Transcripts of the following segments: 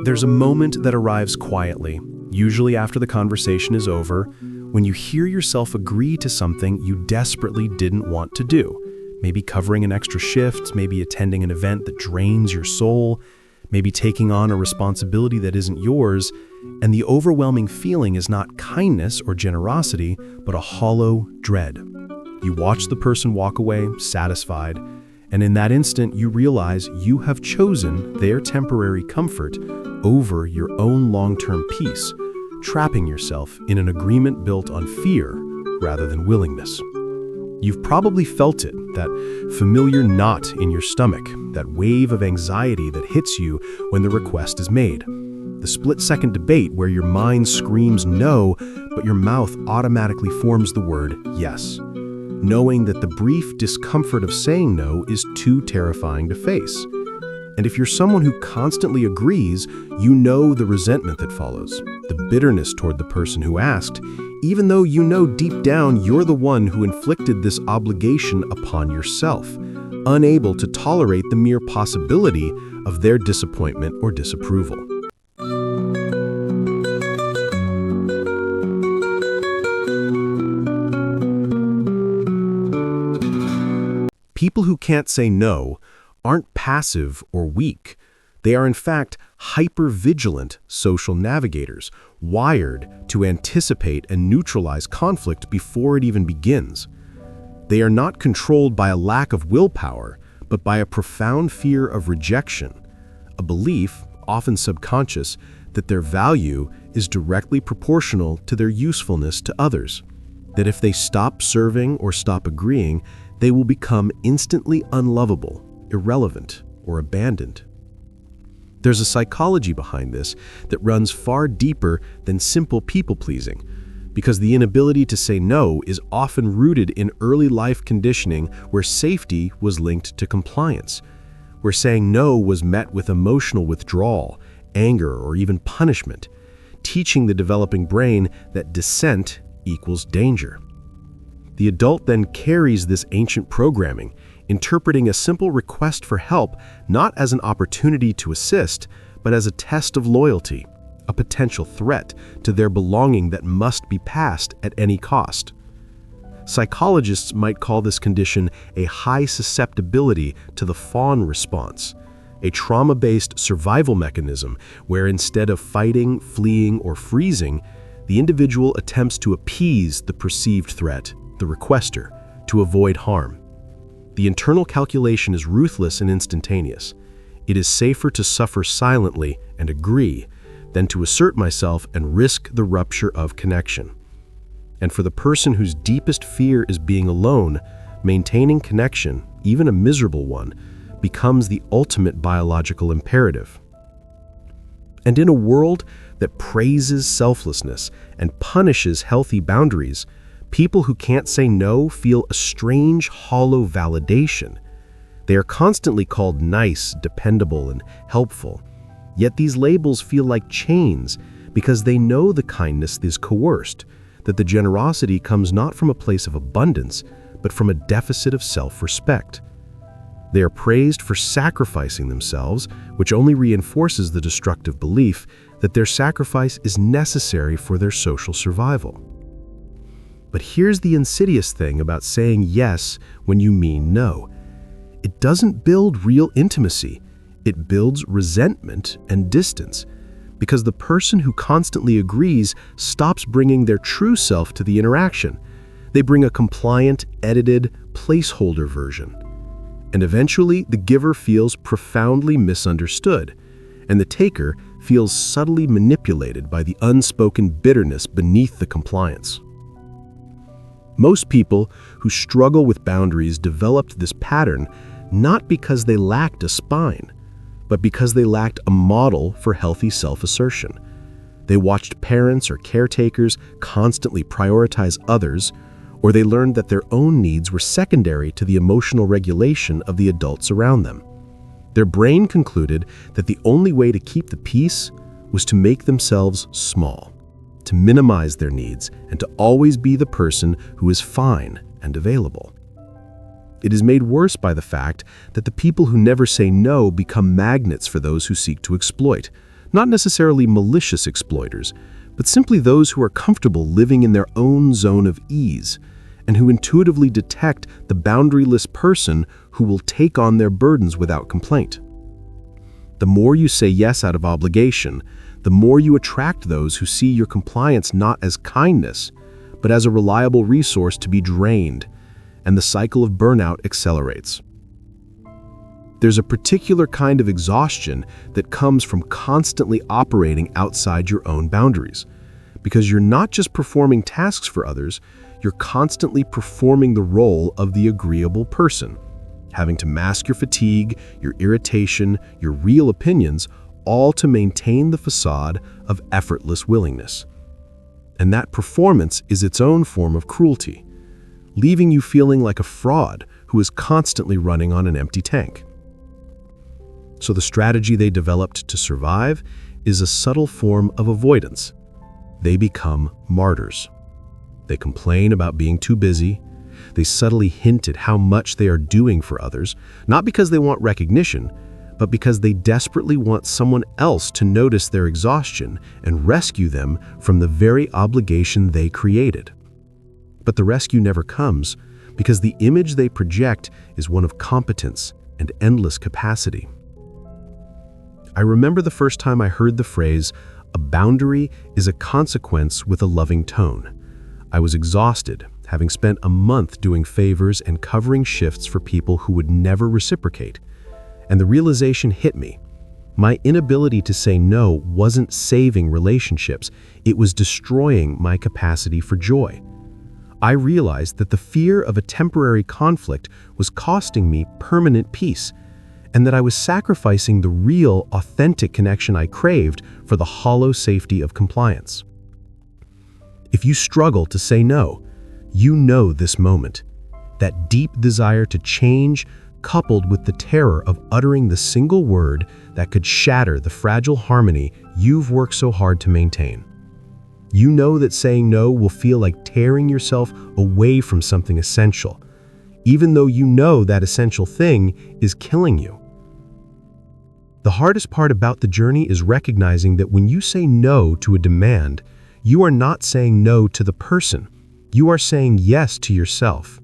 There's a moment that arrives quietly, usually after the conversation is over, when you hear yourself agree to something you desperately didn't want to do. Maybe covering an extra shift, maybe attending an event that drains your soul, maybe taking on a responsibility that isn't yours, and the overwhelming feeling is not kindness or generosity, but a hollow dread. You watch the person walk away, satisfied, and in that instant you realize you have chosen their temporary comfort over your own long-term peace, trapping yourself in an agreement built on fear rather than willingness. You've probably felt it, that familiar knot in your stomach, that wave of anxiety that hits you when the request is made. The split-second debate where your mind screams no, but your mouth automatically forms the word yes, knowing that the brief discomfort of saying no is too terrifying to face. And if you're someone who constantly agrees, you know the resentment that follows, the bitterness toward the person who asked, even though you know deep down you're the one who inflicted this obligation upon yourself, unable to tolerate the mere possibility of their disappointment or disapproval. People who can't say no aren't passive or weak. They are in fact hyper-vigilant social navigators, wired to anticipate and neutralize conflict before it even begins. They are not controlled by a lack of willpower, but by a profound fear of rejection, a belief, often subconscious, that their value is directly proportional to their usefulness to others, that if they stop serving or stop agreeing, they will become instantly unlovable, irrelevant, or abandoned. There's a psychology behind this that runs far deeper than simple people-pleasing, because the inability to say no is often rooted in early life conditioning where safety was linked to compliance, where saying no was met with emotional withdrawal, anger, or even punishment, teaching the developing brain that dissent equals danger. The adult then carries this ancient programming, interpreting a simple request for help not as an opportunity to assist, but as a test of loyalty, a potential threat to their belonging that must be passed at any cost. Psychologists might call this condition a high susceptibility to the Fawn Response, a trauma-based survival mechanism where instead of fighting, fleeing, or freezing, the individual attempts to appease the perceived threat, the requester, to avoid harm. The internal calculation is ruthless and instantaneous. It is safer to suffer silently and agree than to assert myself and risk the rupture of connection. And for the person whose deepest fear is being alone, maintaining connection, even a miserable one, becomes the ultimate biological imperative. And in a world that praises selflessness and punishes healthy boundaries, people who can't say no feel a strange, hollow validation. They are constantly called nice, dependable, and helpful. Yet these labels feel like chains because they know the kindness is coerced, that the generosity comes not from a place of abundance, but from a deficit of self-respect. They are praised for sacrificing themselves, which only reinforces the destructive belief that their sacrifice is necessary for their social survival. But here's the insidious thing about saying yes when you mean no. It doesn't build real intimacy. It builds resentment and distance, because the person who constantly agrees stops bringing their true self to the interaction. They bring a compliant, edited, placeholder version. And eventually, the giver feels profoundly misunderstood, and the taker feels subtly manipulated by the unspoken bitterness beneath the compliance. Most people who struggle with boundaries developed this pattern not because they lacked a spine, but because they lacked a model for healthy self-assertion. They watched parents or caretakers constantly prioritize others, or they learned that their own needs were secondary to the emotional regulation of the adults around them. Their brain concluded that the only way to keep the peace was to make themselves small, to minimize their needs, and to always be the person who is fine and available. It is made worse by the fact that the people who never say no become magnets for those who seek to exploit, Not necessarily malicious exploiters, but simply those who are comfortable living in their own zone of ease, and who intuitively detect the boundaryless person who will take on their burdens without complaint. The more you say yes out of obligation, the more you attract those who see your compliance not as kindness, but as a reliable resource to be drained, and the cycle of burnout accelerates. There's a particular kind of exhaustion that comes from constantly operating outside your own boundaries, because you're not just performing tasks for others, you're constantly performing the role of the agreeable person, having to mask your fatigue, your irritation, your real opinions, all to maintain the facade of effortless willingness. And that performance is its own form of cruelty, leaving you feeling like a fraud who is constantly running on an empty tank. So the strategy they developed to survive is a subtle form of avoidance. They become martyrs. They complain about being too busy. They subtly hint at how much they are doing for others, not because they want recognition, but because they desperately want someone else to notice their exhaustion and rescue them from the very obligation they created. But the rescue never comes because the image they project is one of competence and endless capacity. I remember the first time I heard the phrase, "A boundary is a consequence with a loving tone." I was exhausted, having spent a month doing favors and covering shifts for people who would never reciprocate. And the realization hit me. My inability to say no wasn't saving relationships, it was destroying my capacity for joy. I realized that the fear of a temporary conflict was costing me permanent peace, and that I was sacrificing the real, authentic connection I craved for the hollow safety of compliance. If you struggle to say no, you know this moment. That deep desire to change, coupled with the terror of uttering the single word that could shatter the fragile harmony you've worked so hard to maintain. You know that saying no will feel like tearing yourself away from something essential, even though you know that essential thing is killing you. The hardest part about the journey is recognizing that when you say no to a demand, you are not saying no to the person, you are saying yes to yourself,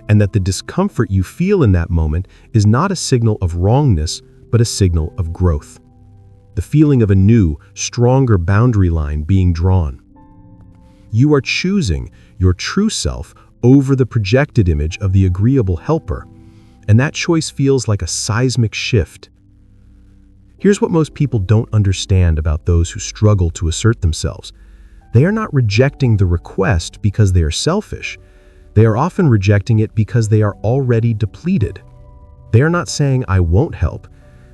and that the discomfort you feel in that moment is not a signal of wrongness, but a signal of growth. The feeling of a new, stronger boundary line being drawn. You are choosing your true self over the projected image of the agreeable helper, and that choice feels like a seismic shift. Here's what most people don't understand about those who struggle to assert themselves. They are not rejecting the request because they are selfish. They are often rejecting it because they are already depleted. They are not saying, "I won't help."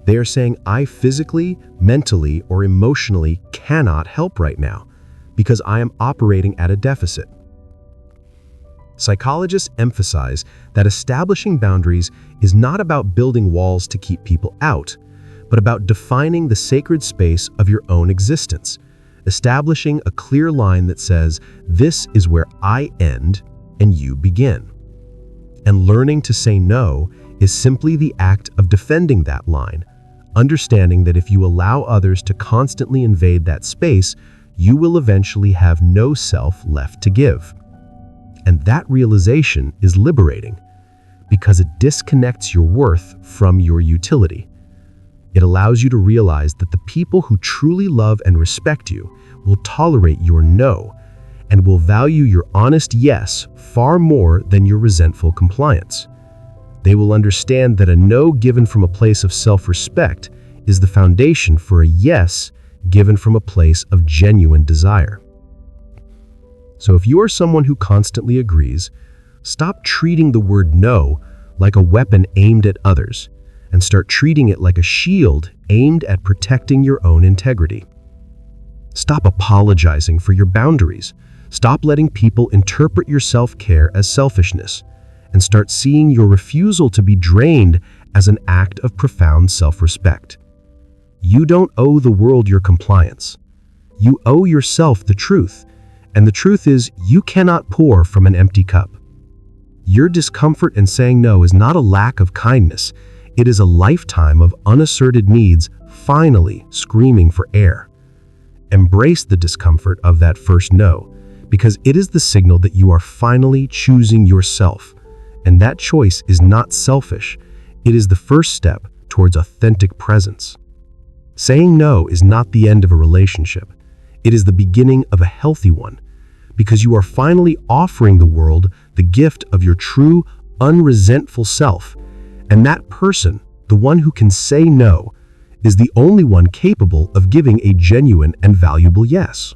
They are saying, "I physically, mentally, or emotionally cannot help right now because I am operating at a deficit." Psychologists emphasize that establishing boundaries is not about building walls to keep people out, but about defining the sacred space of your own existence, establishing a clear line that says, "This is where I end and you begin." And learning to say no is simply the act of defending that line, understanding that if you allow others to constantly invade that space, you will eventually have no self left to give. And that realization is liberating because it disconnects your worth from your utility. It allows you to realize that the people who truly love and respect you will tolerate your no and will value your honest yes far more than your resentful compliance. They will understand that a no given from a place of self-respect is the foundation for a yes given from a place of genuine desire. So if you are someone who constantly agrees, stop treating the word no like a weapon aimed at others, and start treating it like a shield aimed at protecting your own integrity. Stop apologizing for your boundaries. Stop letting people interpret your self-care as selfishness, and start seeing your refusal to be drained as an act of profound self-respect. You don't owe the world your compliance. You owe yourself the truth, and the truth is you cannot pour from an empty cup. Your discomfort in saying no is not a lack of kindness. It is a lifetime of unasserted needs finally screaming for air. Embrace the discomfort of that first no, because it is the signal that you are finally choosing yourself. And that choice is not selfish. It is the first step towards authentic presence. Saying no is not the end of a relationship. It is the beginning of a healthy one, because you are finally offering the world the gift of your true, unresentful self. And that person, the one who can say no, is the only one capable of giving a genuine and valuable yes.